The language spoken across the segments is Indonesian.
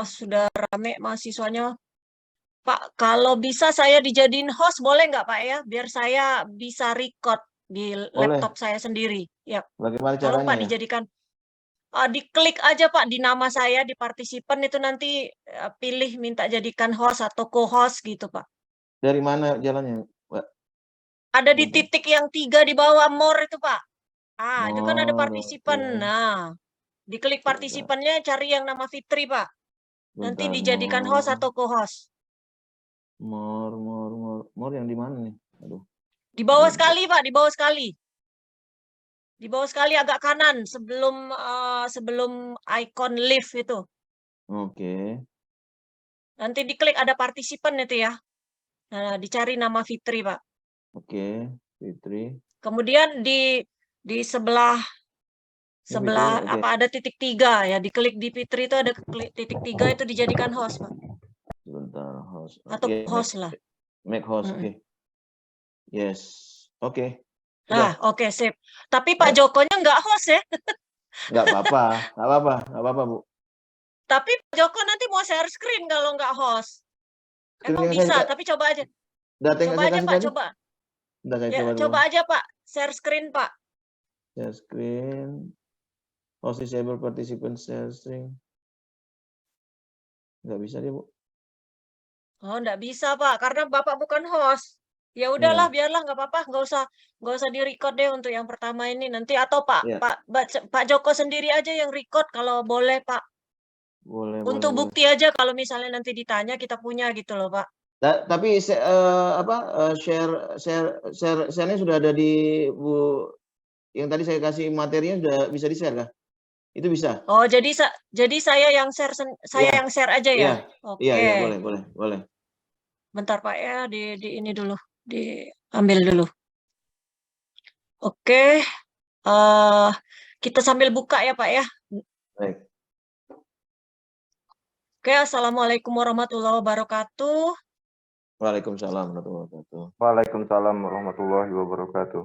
Sudah rame mahasiswanya. Pak, kalau bisa saya dijadiin host boleh nggak Pak ya? Biar saya bisa record di Boleh. laptop saya sendiri. Ya, Bagaimana tolong caranya Pak ya? dijadikan. Diklik aja Pak di nama saya di partisipan itu nanti pilih minta jadikan host atau co-host gitu Pak. Dari mana jalannya, Mbak? Ada di Bentar. titik yang 3 di bawah more itu Pak. Itu kan ada More, partisipan. oke. Nah, diklik Bentar, partisipannya cari yang nama Fitri Pak. Nanti bentar. dijadikan host atau co-host. More yang di mana nih? Aduh, Di bawah bentar. sekali Pak, di bawah sekali. Di bawah sekali agak kanan sebelum icon live itu. Oke. Nanti diklik ada partisipan itu ya. Nah, dicari nama Fitri, Pak. Oke, Fitri. Kemudian di sebelah Ini Fitri, oke. apa ada titik 3 ya, diklik di Fitri itu ada titik 3 itu dijadikan host, Pak. Sebentar, host. Atau Iya, host lah. make host, Mm-mm. oke. Yes. Oke. Nah, Udah. oke, sip. Tapi Pak Ya, Jokonya nggak host ya. nggak apa-apa. Nggak apa-apa, Bu. Tapi Pak Joko nanti mau share screen kalau nggak host. Screen Emang yang bisa, tapi coba aja. data yang Coba saya aja kasih Pak, tadi. coba. Udah saya Ya, coba dulu. coba aja Pak, share screen Pak. Share screen. Host disable participant share screen. Nggak bisa dia, Bu. Oh, enggak bisa, Pak, karena Bapak bukan host. Ya udahlah, Iya, biarlah nggak apa-apa, nggak usah di-record deh untuk yang pertama ini nanti atau Pak iya. Pak Joko sendiri aja yang record kalau boleh, Pak. Boleh, Untuk boleh. bukti aja kalau misalnya nanti ditanya kita punya gitu loh, Pak. Tapi share-nya sudah ada di Bu yang tadi saya kasih materinya sudah bisa di-share kah? Itu bisa? Oh, jadi saya yang share saya Iya, yang share aja ya. iya. Oke. Iya, boleh. Bentar, Pak ya, di ini dulu, diambil dulu. Oke. eh kita sambil buka ya, Pak ya. Baik. Oke, Assalamualaikum warahmatullahi wabarakatuh. Waalaikumsalam warahmatullahi wabarakatuh. Waalaikumsalam warahmatullahi wabarakatuh.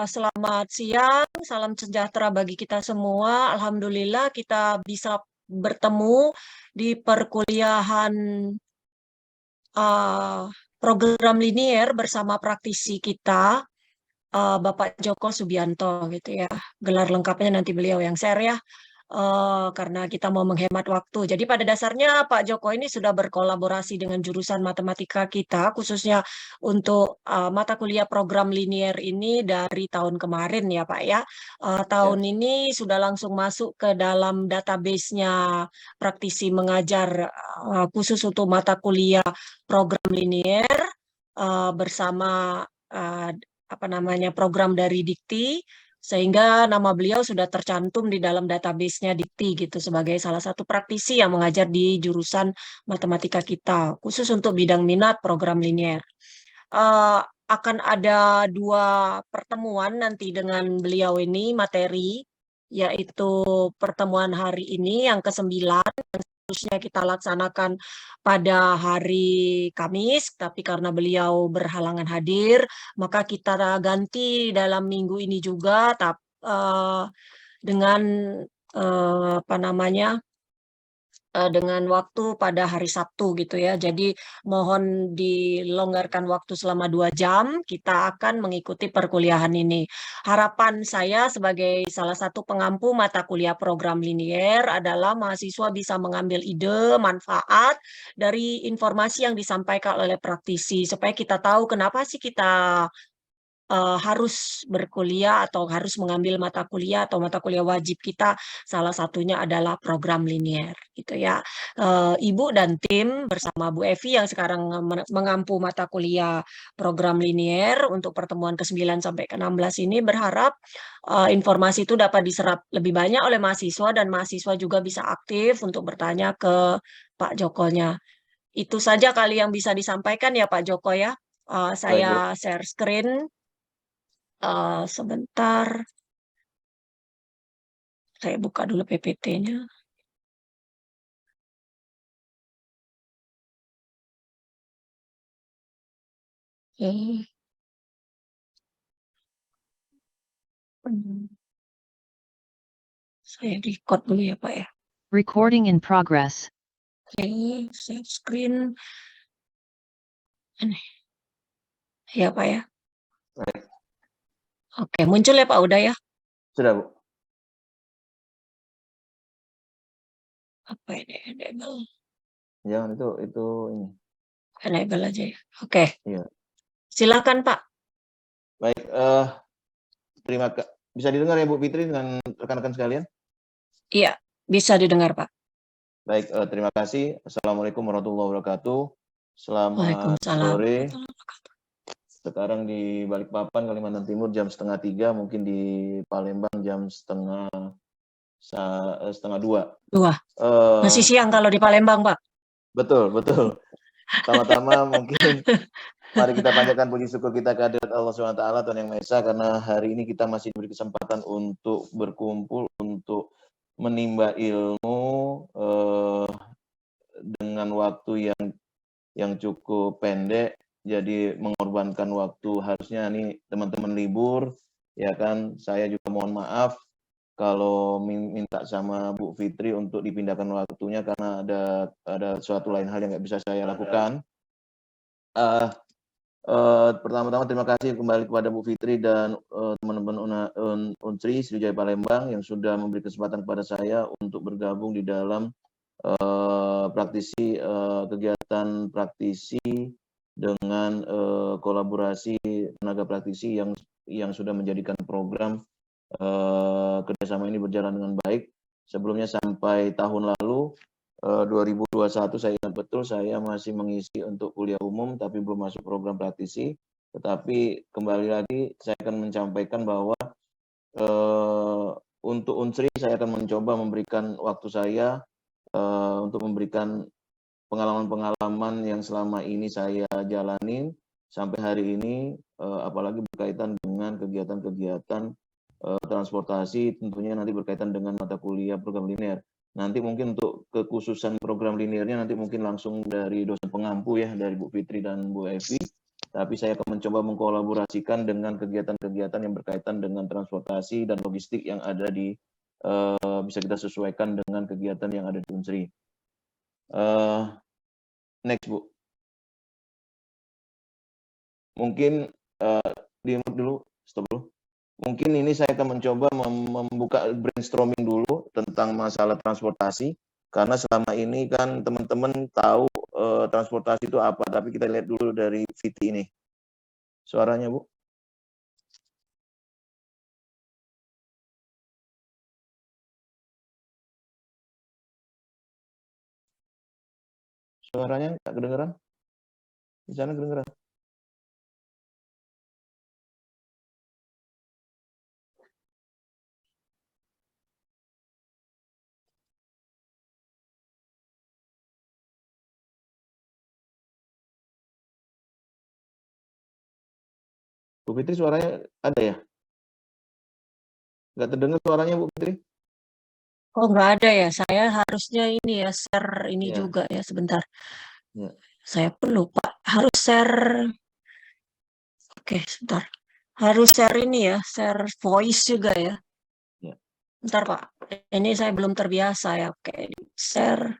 Selamat siang, salam sejahtera bagi kita semua. Alhamdulillah kita bisa bertemu di perkuliahan uh, program linier bersama praktisi kita, Bapak Joko Subianto gitu ya. Gelar lengkapnya nanti beliau yang share ya. Karena kita mau menghemat waktu. Jadi pada dasarnya Pak Joko ini sudah berkolaborasi dengan jurusan matematika kita, khususnya untuk mata kuliah program linier ini dari tahun kemarin ya Pak ya. Ya. Tahun ini sudah langsung masuk ke dalam database-nya praktisi mengajar khusus untuk mata kuliah program linier bersama uh, apa namanya program dari Dikti sehingga nama beliau sudah tercantum di dalam database-nya Dikti gitu sebagai salah satu praktisi yang mengajar di jurusan matematika kita khusus untuk bidang minat program linier. Eh, Akan ada 2 pertemuan nanti dengan beliau ini materi yaitu pertemuan hari ini yang ke-9 harusnya kita laksanakan pada hari Kamis, tapi karena beliau berhalangan hadir, maka kita ganti dalam minggu ini juga, dengan apa namanya dengan waktu pada hari Sabtu gitu ya. Jadi mohon dilonggarkan waktu selama 2 jam. Kita akan mengikuti perkuliahan ini. Harapan saya sebagai salah satu pengampu mata kuliah program linier adalah mahasiswa bisa mengambil ide, manfaat dari informasi yang disampaikan oleh praktisi supaya kita tahu kenapa sih kita harus berkuliah atau harus mengambil mata kuliah atau mata kuliah wajib kita salah satunya adalah program linier gitu ya. Ibu dan tim bersama Bu Evi yang sekarang mengampu mata kuliah program linier untuk pertemuan ke-9 sampai ke-16 ini berharap informasi itu dapat diserap lebih banyak oleh mahasiswa dan mahasiswa juga bisa aktif untuk bertanya ke Pak Jokonya. Itu saja kali yang bisa disampaikan ya Pak Joko ya. Baik, Bu. Saya share screen. Sebentar, saya buka dulu PPT-nya. Saya record dulu ya Pak ya. Recording in progress. Oke, share screen. Ini. Ya, Pak ya. Baik. Oke, muncul ya Pak, udah ya? Sudah, Bu. Apa ini? Enable. Jangan itu ini. Enable aja ya. Oke. Iya. Silakan Pak. Baik, bisa didengar ya Bu Fitri dengan rekan-rekan sekalian? Iya, bisa didengar Pak. Baik, terima kasih. Assalamualaikum warahmatullahi wabarakatuh. Selamat Waalaikumsalam. sore. Sekarang di Balikpapan, Kalimantan Timur jam 2:30, mungkin di Palembang jam setengah 2. Masih siang kalau di Palembang Pak. Betul. Pertama-tama mungkin mari kita panjatkan puji syukur kita kehadirat Allah SWT, Tuhan Yang Maha Esa, karena hari ini kita masih diberi kesempatan untuk berkumpul, untuk menimba ilmu dengan waktu yang cukup pendek. Jadi mengorbankan waktu, harusnya nih teman-teman libur, ya kan. Saya juga mohon maaf kalau minta sama Bu Fitri untuk dipindahkan waktunya karena ada suatu lain hal yang nggak bisa saya lakukan. Pertama-tama terima kasih kembali kepada Bu Fitri dan teman-teman Unsri Sriwijaya Palembang yang sudah memberi kesempatan kepada saya untuk bergabung di dalam kegiatan praktisi dengan kolaborasi tenaga praktisi yang sudah menjadikan program kerjasama ini berjalan dengan baik. Sebelumnya sampai tahun lalu 2021 saya ingat betul saya masih mengisi untuk kuliah umum tapi belum masuk program praktisi. Tetapi kembali lagi saya akan menyampaikan bahwa untuk Unsri saya akan mencoba memberikan waktu saya untuk memberikan pengalaman-pengalaman yang selama ini saya jalanin sampai hari ini, apalagi berkaitan dengan kegiatan-kegiatan transportasi, tentunya nanti berkaitan dengan mata kuliah program linear. Nanti mungkin untuk kekhususan program linearnya nanti mungkin langsung dari dosen pengampu ya, dari Bu Fitri dan Bu Evi. Tapi saya akan mencoba mengkolaborasikan dengan kegiatan-kegiatan yang berkaitan dengan transportasi dan logistik yang ada di bisa kita sesuaikan dengan kegiatan yang ada di Unsri. Next Bu. Mungkin di dulu, stop dulu. Mungkin ini saya akan mencoba membuka brainstorming dulu tentang masalah transportasi, karena selama ini kan teman-teman tahu transportasi itu apa, tapi kita lihat dulu dari VT ini. Suaranya Bu. Suaranya nggak kedengeran? Di sana kedengeran? Bu Fitri suaranya ada ya? Nggak terdengar suaranya Bu Fitri? Oh nggak ada ya, saya harusnya ini ya share ini Ya. juga ya sebentar. Ya. Saya pun lupa harus share. Oke sebentar. Harus share ini ya, share voice juga ya. Ya. Bentar Pak, ini saya belum terbiasa ya. Oke, share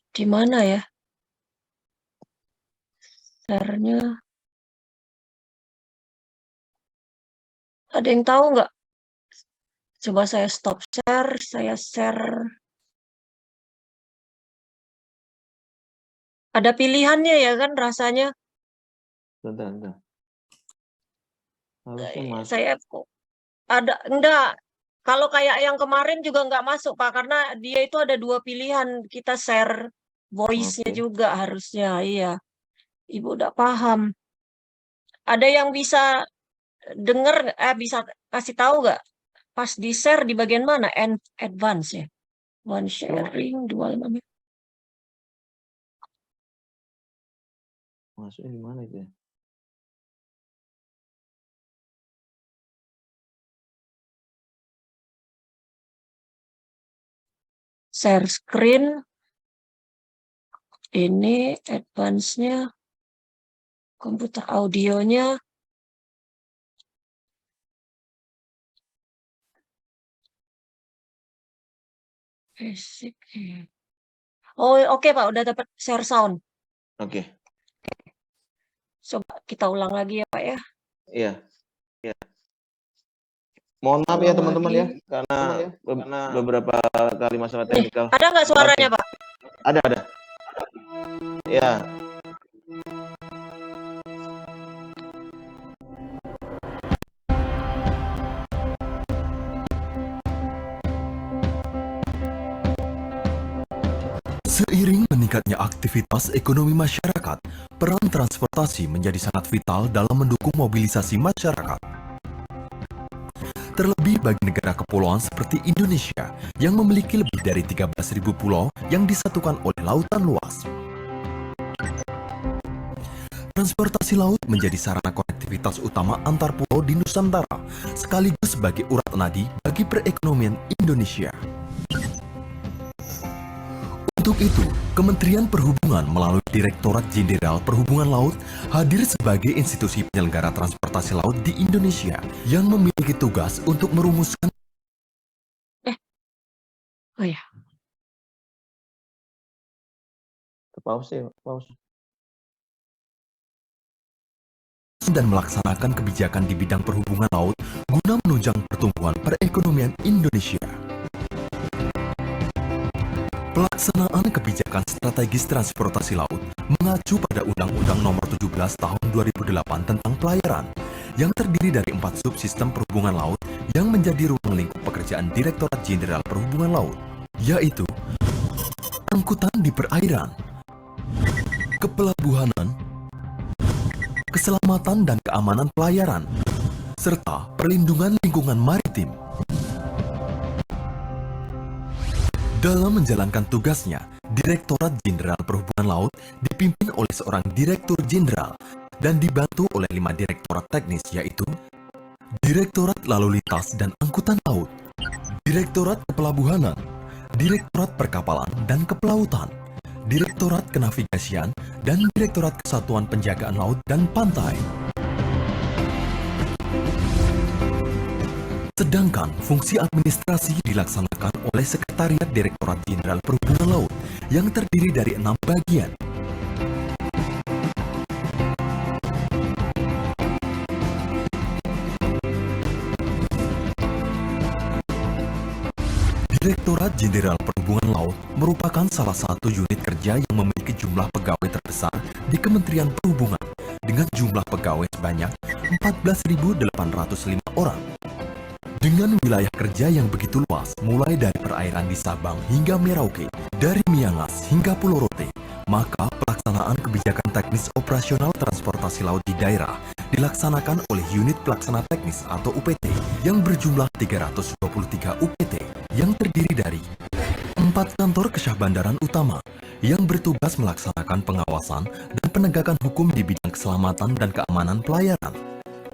di mana ya? Share-nya. Ada yang tahu nggak? Coba saya stop share, saya share. Ada pilihannya ya kan rasanya. Bentar. Harusnya masuk. Saya ada enggak. Kalau kayak yang kemarin juga nggak masuk Pak, karena dia itu ada 2 pilihan. Kita share voice-nya juga harusnya. Iya. Ibu udah paham. Ada yang bisa dengar, bisa kasih tahu nggak? Pas di share di bagian mana? Advance ya. One sharing, 25. Masuknya di mana itu ya? Share screen. Ini advance-nya. Komputer audionya. Basic, oh, oke, Pak, udah dapat share sound. Oke. Coba kita ulang lagi ya, Pak, ya. Iya. Mohon maaf ya Ulang teman-teman ya, lagi. karena beberapa kali masalah Nih, teknikal. ada nggak suaranya, Pak? Ada. Ya. Seiring meningkatnya aktivitas ekonomi masyarakat, peran transportasi menjadi sangat vital dalam mendukung mobilisasi masyarakat. Terlebih bagi negara kepulauan seperti Indonesia yang memiliki lebih dari 13.000 pulau yang disatukan oleh lautan luas. Transportasi laut menjadi sarana konektivitas utama antar pulau di Nusantara, sekaligus sebagai urat nadi bagi perekonomian Indonesia. Untuk itu, Kementerian Perhubungan melalui Direktorat Jenderal Perhubungan Laut hadir sebagai institusi penyelenggara transportasi laut di Indonesia yang memiliki tugas untuk merumuskan Oh ya, Pause. dan melaksanakan kebijakan di bidang perhubungan laut guna menunjang pertumbuhan perekonomian Indonesia. Pelaksanaan kebijakan strategis transportasi laut mengacu pada Undang-Undang Nomor 17 Tahun 2008 tentang pelayaran yang terdiri dari 4 subsistem perhubungan laut yang menjadi ruang lingkup pekerjaan Direktorat Jenderal Perhubungan Laut, yaitu angkutan di perairan, kepelabuhanan, keselamatan dan keamanan pelayaran, serta perlindungan lingkungan maritim. Dalam menjalankan tugasnya, Direktorat Jenderal Perhubungan Laut dipimpin oleh seorang Direktur Jenderal dan dibantu oleh 5 direktorat teknis, yaitu Direktorat Lalu Lintas dan Angkutan Laut, Direktorat Kepelabuhanan, Direktorat Perkapalan dan Kepelautan, Direktorat Kenavigasian, dan Direktorat Kesatuan Penjagaan Laut dan Pantai. Sedangkan fungsi administrasi dilaksanakan oleh Sekretariat Direktorat Jenderal Perhubungan Laut yang terdiri dari 6 bagian. Direktorat Jenderal Perhubungan Laut merupakan salah satu unit kerja yang memiliki jumlah pegawai terbesar di Kementerian Perhubungan dengan jumlah pegawai sebanyak 14.805 orang. Dengan wilayah kerja yang begitu luas, mulai dari perairan di Sabang hingga Merauke, dari Miangas hingga Pulau Rote, maka pelaksanaan kebijakan teknis operasional transportasi laut di daerah dilaksanakan oleh Unit Pelaksana Teknis atau UPT yang berjumlah 323 UPT yang terdiri dari 4 kantor kesyah bandaran utama yang bertugas melaksanakan pengawasan dan penegakan hukum di bidang keselamatan dan keamanan pelayaran,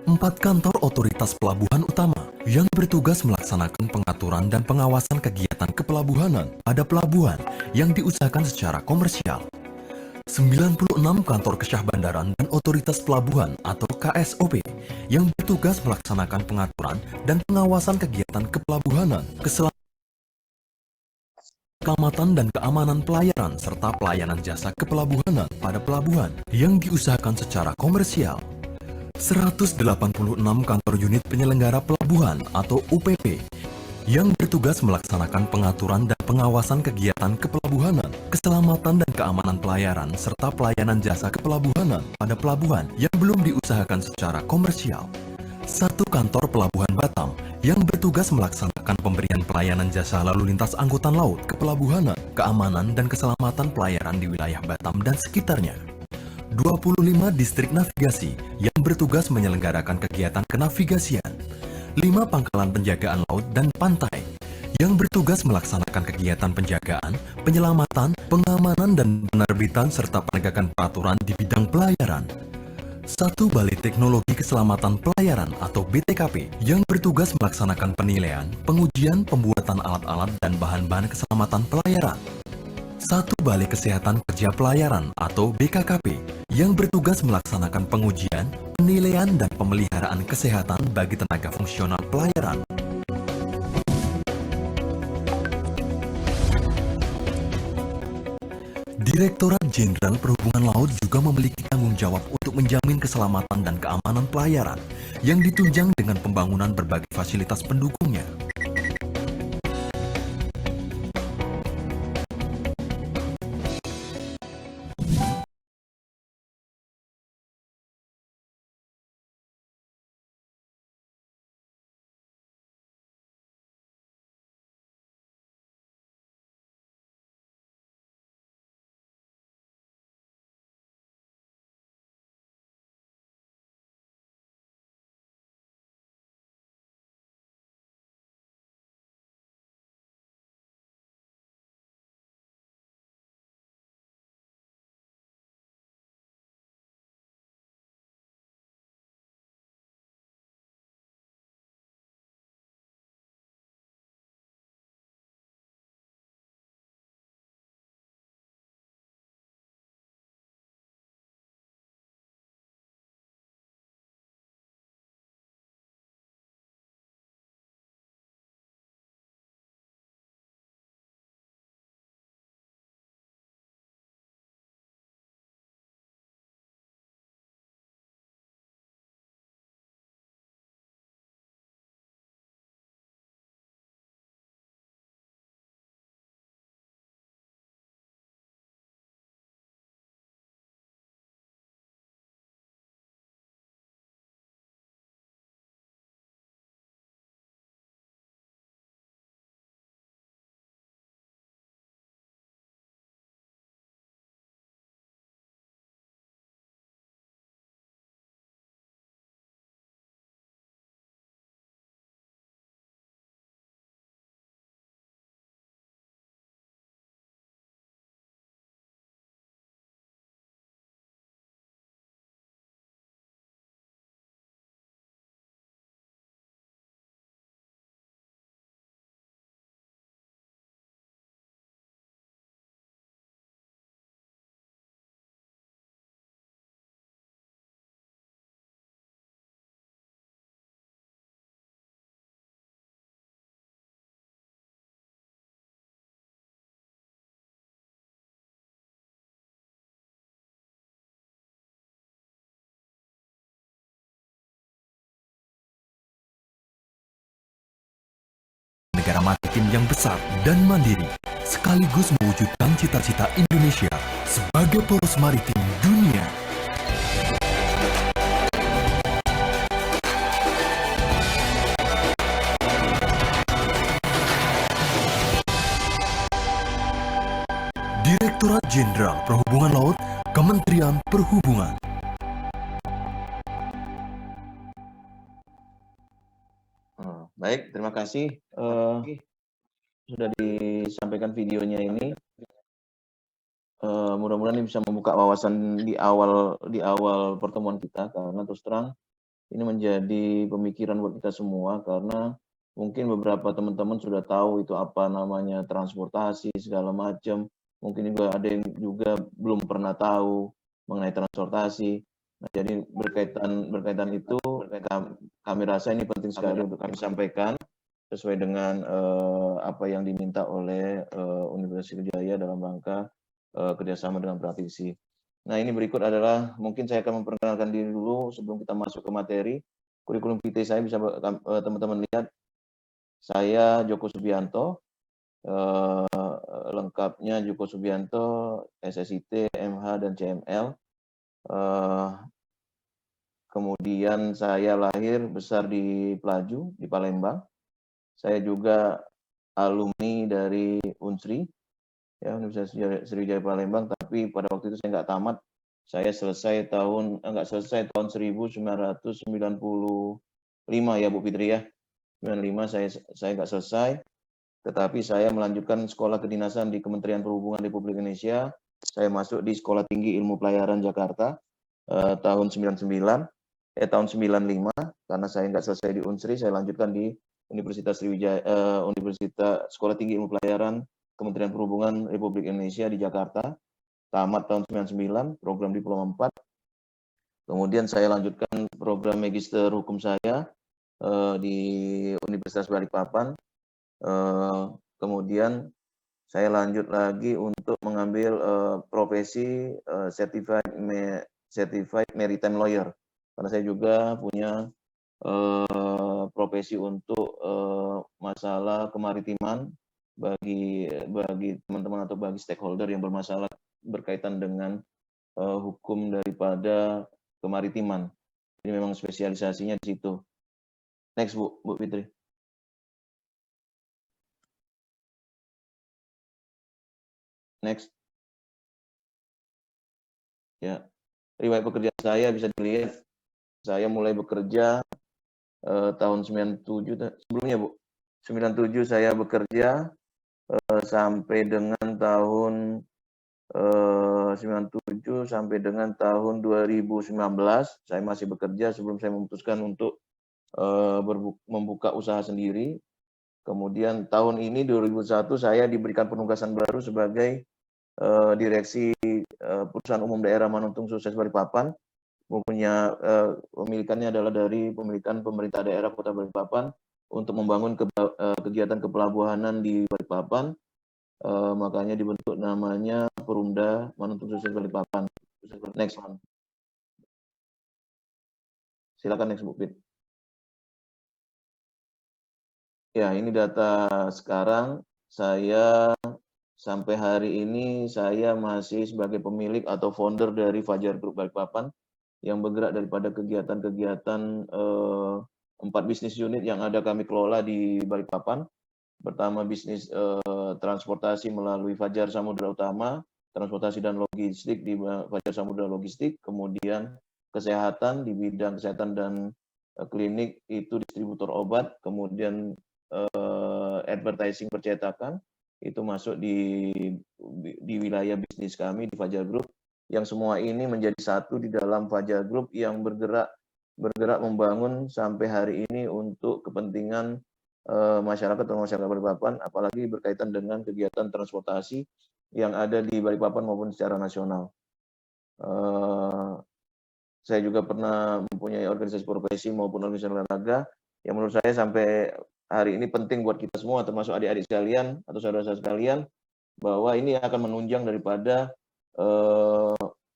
4 kantor otoritas pelabuhan utama yang bertugas melaksanakan pengaturan dan pengawasan kegiatan kepelabuhanan pada pelabuhan yang diusahakan secara komersial, 96 kantor kesyah bandaran dan otoritas pelabuhan atau KSOP yang bertugas melaksanakan pengaturan dan pengawasan kegiatan kepelabuhanan, keselamatan dan keamanan pelayaran serta pelayanan jasa kepelabuhanan pada pelabuhan yang diusahakan secara komersial, 186 kantor unit penyelenggara pelabuhan atau UPP yang bertugas melaksanakan pengaturan dan pengawasan kegiatan kepelabuhanan, keselamatan dan keamanan pelayaran serta pelayanan jasa kepelabuhanan pada pelabuhan yang belum diusahakan secara komersial, 1 kantor pelabuhan Batam yang bertugas melaksanakan pemberian pelayanan jasa lalu lintas angkutan laut, kepelabuhanan, keamanan dan keselamatan pelayaran di wilayah Batam dan sekitarnya, 25 distrik navigasi yang bertugas menyelenggarakan kegiatan kenavigasian, 5 pangkalan penjagaan laut dan pantai yang bertugas melaksanakan kegiatan penjagaan, penyelamatan, pengamanan dan penerbitan serta penegakan peraturan di bidang pelayaran, 1 Balai Teknologi Keselamatan Pelayaran atau BTKP yang bertugas melaksanakan penilaian, pengujian, pembuatan alat-alat dan bahan-bahan keselamatan pelayaran, 1 Balai Kesehatan Kerja Pelayaran atau BKKP yang bertugas melaksanakan pengujian, penilaian dan pemeliharaan kesehatan bagi tenaga fungsional pelayaran, Direktorat Jenderal Perhubungan Laut juga memiliki tanggung jawab untuk menjamin keselamatan dan keamanan pelayaran yang ditunjang dengan pembangunan berbagai fasilitas pendukungnya. Negara maritim yang besar dan mandiri, sekaligus mewujudkan cita-cita Indonesia sebagai poros maritim dunia. Direktorat Jenderal Perhubungan Laut, Kementerian Perhubungan. Baik, terima kasih. Sudah disampaikan videonya ini. Mudah-mudahan ini bisa membuka wawasan di awal pertemuan kita, karena terus terang ini menjadi pemikiran buat kita semua, karena mungkin beberapa teman-teman sudah tahu itu apa namanya transportasi segala macam. Mungkin juga ada yang juga belum pernah tahu mengenai transportasi. Nah, jadi berkaitan itu kami rasa ini penting sekali untuk kami sampaikan sesuai dengan apa yang diminta oleh Universitas Sriwijaya dalam rangka kerjasama dengan praktisi. Nah, ini berikut adalah, mungkin saya akan memperkenalkan diri dulu sebelum kita masuk ke materi. Kurikulum vitae saya bisa teman-teman lihat. Saya Joko Subianto, lengkapnya Joko Subianto, SSIT, MH, dan CML. Kemudian saya lahir besar di Pelaju, di Palembang. Saya juga alumni dari Unsri, ya, Universitas Sriwijaya Palembang, tapi pada waktu itu saya nggak tamat. Saya selesai tahun 1995 ya Bu Fitri ya. 95 saya nggak selesai, tetapi saya melanjutkan sekolah kedinasan di Kementerian Perhubungan Republik Indonesia. Saya masuk di Sekolah Tinggi Ilmu Pelayaran Jakarta tahun 95, karena saya nggak selesai di Unsri, saya lanjutkan di Universitas Sriwijaya, Universitas Sekolah Tinggi Ilmu Pelayaran Kementerian Perhubungan Republik Indonesia di Jakarta, tamat tahun 99, program diploma 4. Kemudian saya lanjutkan program magister hukum saya di Universitas Balikpapan. Kemudian saya lanjut lagi untuk mengambil profesi certified maritime lawyer, karena saya juga punya profesi untuk masalah kemaritiman bagi teman-teman atau bagi stakeholder yang bermasalah berkaitan dengan hukum daripada kemaritiman. Ini memang spesialisasinya di situ. Next, Bu Fitri. Next. Ya, riwayat pekerjaan saya bisa dilihat. Saya mulai bekerja tahun 97, sebelumnya Bu. 97 saya bekerja sampai dengan tahun 97 sampai dengan tahun 2019 saya masih bekerja sebelum saya memutuskan untuk membuka usaha sendiri. Kemudian tahun ini 2001 saya diberikan penugasan baru sebagai direksi perusahaan umum daerah Manuntung Sukses Balikpapan. Mempunyai pemilikannya adalah dari pemilikan pemerintah daerah Kota Balikpapan untuk membangun kegiatan kepelabuhanan di Balikpapan. Makanya dibentuk namanya Perumda Manuntung Sukses Balikpapan. Next one. Silakan next, Bu Fit. Ya, ini data sekarang. Saya sampai hari ini saya masih sebagai pemilik atau founder dari Fajar Group Balikpapan yang bergerak daripada kegiatan-kegiatan 4 bisnis unit yang ada kami kelola di Balikpapan. Pertama, bisnis transportasi melalui Fajar Samudra Utama, transportasi dan logistik di Fajar Samudra Logistik, kemudian kesehatan di bidang kesehatan dan klinik itu distributor obat, kemudian advertising percetakan itu masuk di wilayah bisnis kami di Fajar Group, yang semua ini menjadi satu di dalam Fajar Group yang bergerak membangun sampai hari ini untuk kepentingan masyarakat atau masyarakat Balikpapan, apalagi berkaitan dengan kegiatan transportasi yang ada di Balikpapan maupun secara nasional. Saya juga pernah mempunyai organisasi profesi maupun organisasi olahraga yang menurut saya sampai hari ini penting buat kita semua, termasuk adik-adik sekalian atau saudara-saudara sekalian, bahwa ini akan menunjang daripada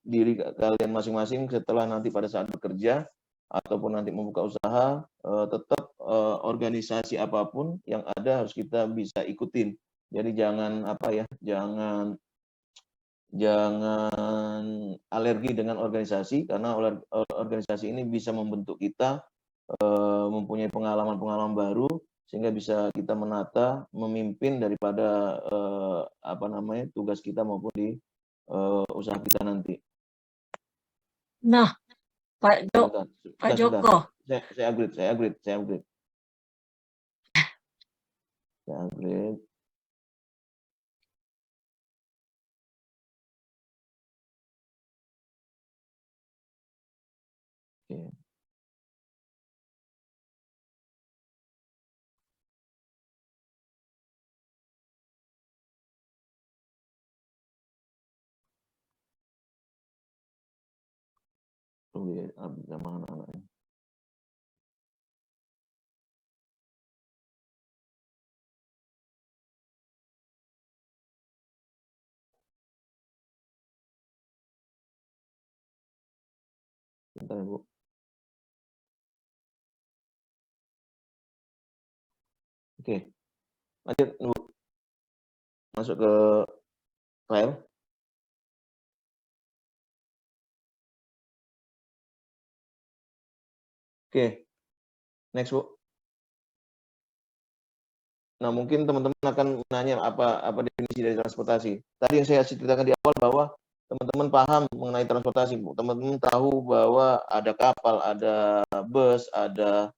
diri kalian masing-masing setelah nanti pada saat bekerja ataupun nanti membuka usaha, tetap organisasi apapun yang ada harus kita bisa ikutin. Jadi jangan jangan alergi dengan organisasi, karena organisasi ini bisa membentuk kita mempunyai pengalaman-pengalaman baru sehingga bisa kita menata, memimpin daripada tugas kita maupun di usaha kita nanti. Nah, Pak Joko. Saya upgrade. Oke. Sama anak-anaknya. Bentar ya, Bu. Oke. Lanjut, Bu. Masuk ke file. Oke. Next, Bu. Nah, mungkin teman-teman akan menanya apa definisi dari transportasi. Tadi yang saya ceritakan di awal bahwa teman-teman paham mengenai transportasi, Bu. Teman-teman tahu bahwa ada kapal, ada bus, ada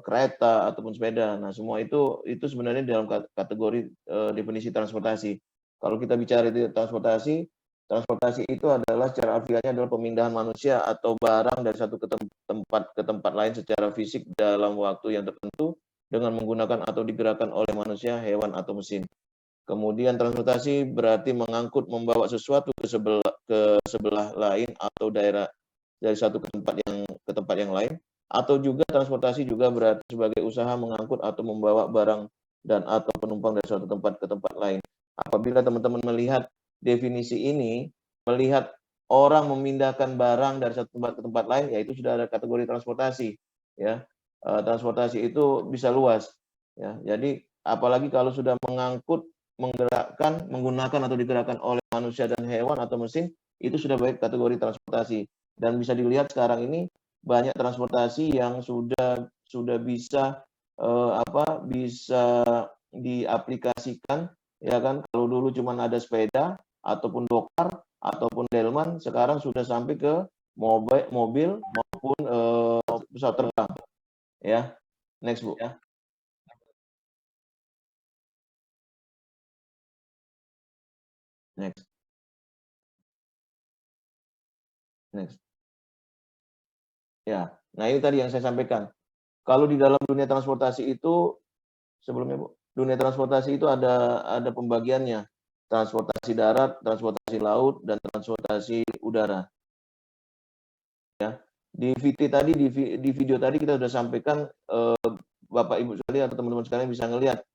kereta ataupun sepeda. Nah, semua itu sebenarnya dalam kategori definisi transportasi. Kalau kita bicara itu transportasi itu adalah secara alfiahnya adalah pemindahan manusia atau barang dari satu tempat ke tempat lain secara fisik dalam waktu yang tertentu dengan menggunakan atau digerakkan oleh manusia, hewan atau mesin. Kemudian transportasi berarti mengangkut, membawa sesuatu ke sebelah lain atau daerah dari satu ke tempat yang lain. Atau juga transportasi juga berarti sebagai usaha mengangkut atau membawa barang dan atau penumpang dari suatu tempat ke tempat lain. Apabila teman-teman melihat definisi ini, melihat orang memindahkan barang dari satu tempat ke tempat lain, yaitu sudah ada kategori transportasi. Ya, transportasi itu bisa luas. Ya, jadi apalagi kalau sudah mengangkut, menggerakkan, menggunakan atau digerakkan oleh manusia dan hewan atau mesin, itu sudah baik kategori transportasi. Dan bisa dilihat sekarang ini banyak transportasi yang sudah bisa bisa diaplikasikan, ya kan. Kalau dulu cuma ada sepeda ataupun dokar ataupun delman, sekarang sudah sampai ke mobil maupun pesawat terbang. Ya, next Bu. Ya. Next. Ya, nah itu tadi yang saya sampaikan. Kalau di dalam dunia transportasi itu, sebelumnya Bu, dunia transportasi itu ada pembagiannya. Transportasi darat, transportasi laut, dan transportasi udara. Ya. Di video tadi kita sudah sampaikan, Bapak Ibu sekalian atau teman-teman sekalian bisa ngelihat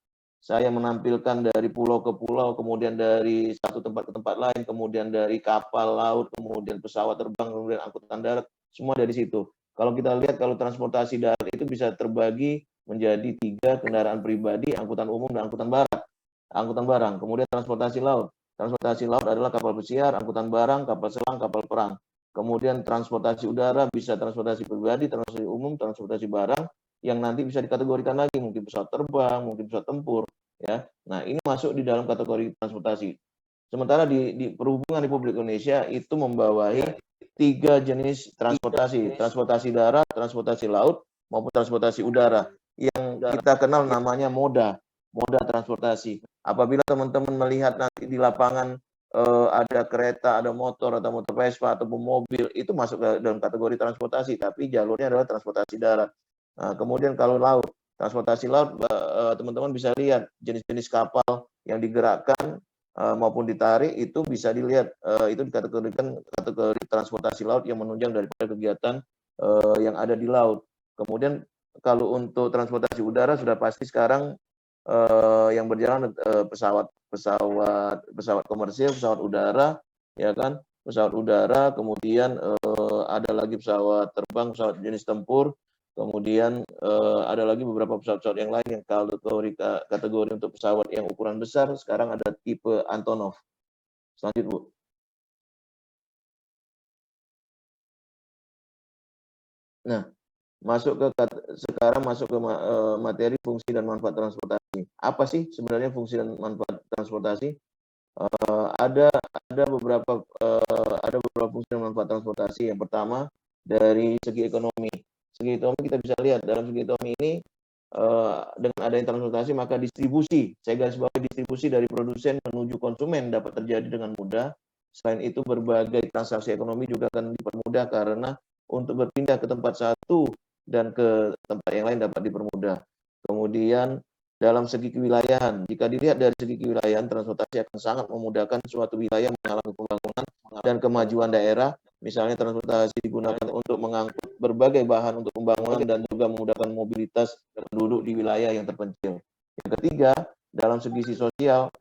saya menampilkan dari pulau ke pulau, kemudian dari satu tempat ke tempat lain, kemudian dari kapal laut, kemudian pesawat terbang, kemudian angkutan darat, semua dari situ. Kalau kita lihat, kalau transportasi darat itu bisa terbagi menjadi 3 kendaraan pribadi, angkutan umum, dan angkutan barang. Kemudian transportasi laut. Transportasi laut adalah kapal pesiar, angkutan barang, kapal selam, kapal perang. Kemudian transportasi udara bisa transportasi pribadi, transportasi umum, transportasi barang, yang nanti bisa dikategorikan lagi, mungkin pesawat terbang, mungkin pesawat tempur. Ya, nah ini masuk di dalam kategori transportasi. Sementara di Perhubungan Republik Indonesia itu membawahi 3 jenis transportasi: transportasi darat, transportasi laut, maupun transportasi udara, yang kita kenal namanya moda transportasi. Apabila teman-teman melihat nanti di lapangan ada kereta, ada motor, atau motor Vespa ataupun mobil, itu masuk ke dalam kategori transportasi, tapi jalurnya adalah transportasi darat. Nah, kemudian kalau laut, transportasi laut, teman-teman bisa lihat jenis-jenis kapal yang digerakkan maupun ditarik, itu bisa dilihat, itu dikategorikan kategori transportasi laut yang menunjang daripada kegiatan yang ada di laut. Kemudian kalau untuk transportasi udara sudah pasti sekarang yang berjalan pesawat komersil, pesawat udara, ya kan, pesawat udara, kemudian ada lagi pesawat terbang, pesawat jenis tempur, kemudian ada lagi beberapa pesawat yang lain yang kategori untuk pesawat yang ukuran besar, sekarang ada tipe Antonov. Selanjutnya Bu. Nah, sekarang masuk ke materi fungsi dan manfaat transportasi. Apa sih sebenarnya fungsi dan manfaat transportasi? Ada beberapa fungsi dan manfaat transportasi. Yang pertama, dari segi ekonomi. Segi ekonomi kita bisa lihat, dalam segi ekonomi ini dengan adanya transportasi, maka distribusi, saya garis bawahi, distribusi dari produsen menuju konsumen dapat terjadi dengan mudah. Selain itu, berbagai transaksi ekonomi juga akan dipermudah karena untuk berpindah ke tempat satu dan ke tempat yang lain dapat dipermudah. Kemudian dalam segi kewilayahan, jika dilihat dari segi kewilayahan, transportasi akan sangat memudahkan suatu wilayah mengalami pembangunan dan kemajuan daerah. Misalnya transportasi digunakan untuk mengangkut berbagai bahan untuk pembangunan dan juga memudahkan mobilitas penduduk di wilayah yang terpencil. Yang ketiga, dalam segi sosial,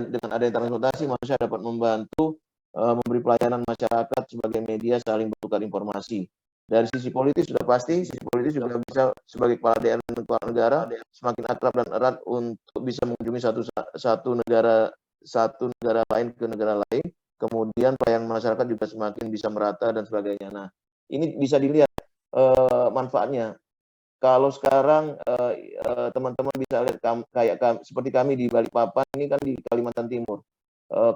dengan adanya transportasi, manusia dapat membantu memberi pelayanan masyarakat sebagai media saling bertukar informasi. Dari sisi politis sudah pasti, sisi politis juga bisa sebagai kepala daerah dan kepala negara semakin akrab dan erat untuk bisa mengunjungi satu negara lain ke negara lain. Kemudian pelayanan masyarakat juga semakin bisa merata dan sebagainya. Nah, ini bisa dilihat manfaatnya. Kalau sekarang teman-teman bisa lihat seperti kami di Balikpapan, ini kan di Kalimantan Timur.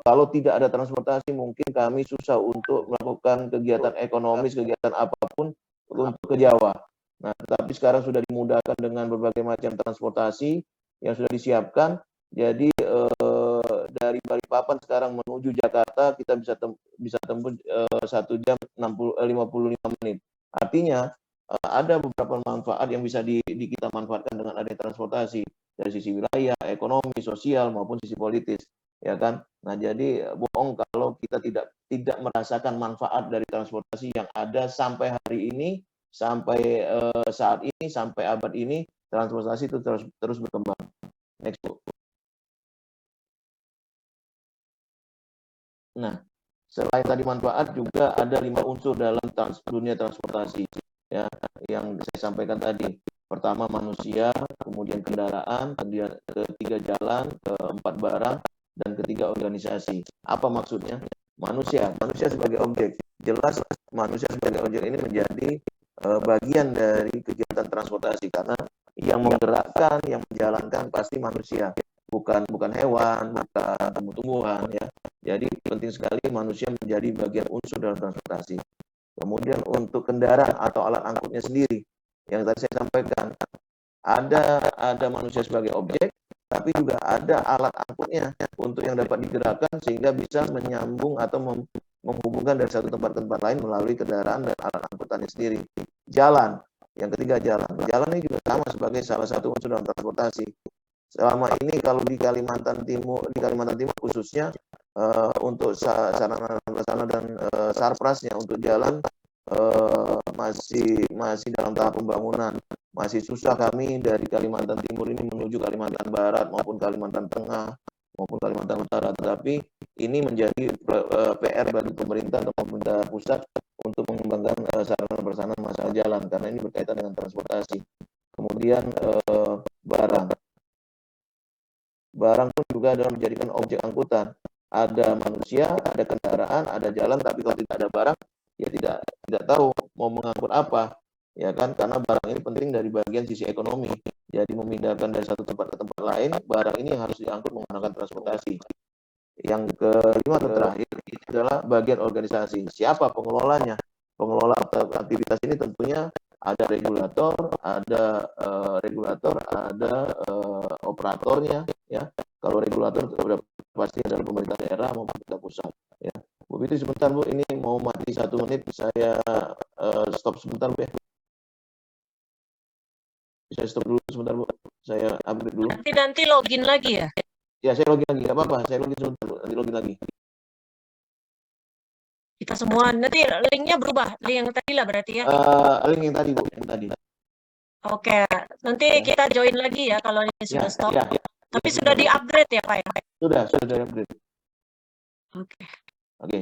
Kalau tidak ada transportasi, mungkin kami susah untuk melakukan kegiatan ekonomis, kegiatan apapun untuk ke Jawa. Nah, tetapi sekarang sudah dimudahkan dengan berbagai macam transportasi yang sudah disiapkan. Jadi dari Balikpapan sekarang menuju Jakarta kita bisa tempuh 1 jam 55 menit. Artinya ada beberapa manfaat yang bisa kita manfaatkan dengan adanya transportasi dari sisi wilayah, ekonomi, sosial maupun sisi politis. Ya kan? Nah, jadi bohong kalau kita tidak merasakan manfaat dari transportasi yang ada sampai hari ini sampai saat ini, sampai abad ini, transportasi itu terus berkembang. Next, Bu. Nah, selain tadi manfaat, juga ada 5 unsur dalam dunia transportasi ya, yang saya sampaikan tadi. Pertama manusia, kemudian kendaraan, ketiga jalan, keempat barang, dan ketiga organisasi. Apa maksudnya? Manusia sebagai objek. Jelas manusia sebagai objek ini menjadi bagian dari kegiatan transportasi, karena yang menggerakkan, yang menjalankan pasti manusia, bukan hewan, bukan tumbuh-tumbuhan ya. Jadi penting sekali manusia menjadi bagian unsur dalam transportasi. Kemudian untuk kendaraan atau alat angkutnya sendiri, yang tadi saya sampaikan, ada manusia sebagai objek, tapi juga ada alat angkutnya untuk yang dapat digerakkan sehingga bisa menyambung atau menghubungkan dari satu tempat ke tempat lain melalui kendaraan dan alat angkutannya sendiri. Jalan, yang ketiga jalan. Jalan ini juga sama sebagai salah satu unsur dalam transportasi. Selama ini kalau di Kalimantan Timur khususnya untuk sarana dan sarprasnya untuk jalan masih dalam tahap pembangunan. Masih susah kami dari Kalimantan Timur ini menuju Kalimantan Barat maupun Kalimantan Tengah maupun Kalimantan Utara. Tetapi ini menjadi PR bagi pemerintah atau pemerintah pusat untuk mengembangkan sarana prasarana masalah jalan, karena ini berkaitan dengan transportasi. Kemudian barang pun juga adalah menjadikan objek angkutan. Ada manusia, ada kendaraan, ada jalan, tapi kalau tidak ada barang, ya tidak tahu mau mengangkut apa, ya kan? Karena barang ini penting dari bagian sisi ekonomi. Jadi memindahkan dari satu tempat ke tempat lain, barang ini harus diangkut menggunakan transportasi. Yang kelima atau terakhir ini adalah bagian organisasi. Siapa pengelolanya? Pengelola aktivitas ini tentunya ada regulator, ada operatornya, ya. Kalau regulator pasti adalah pemerintah daerah maupun pemerintah pusat, ya. Bu Fitri sebentar Bu, ini mau mati 1 menit, saya stop sebentar Bu ya. Bisa stop dulu sebentar Bu, saya update dulu. Nanti login lagi ya? Ya, saya login lagi, nggak apa-apa, saya login sebentar Bu, nanti login lagi. Kita semua, nanti linknya berubah, link yang tadi lah berarti ya? Link yang tadi Bu, yang tadi. Oke, nanti kita join lagi ya kalau ini sudah stop. Ya. Tapi sudah di-upgrade ya Pak ya? Sudah di-upgrade. Oke. Oke.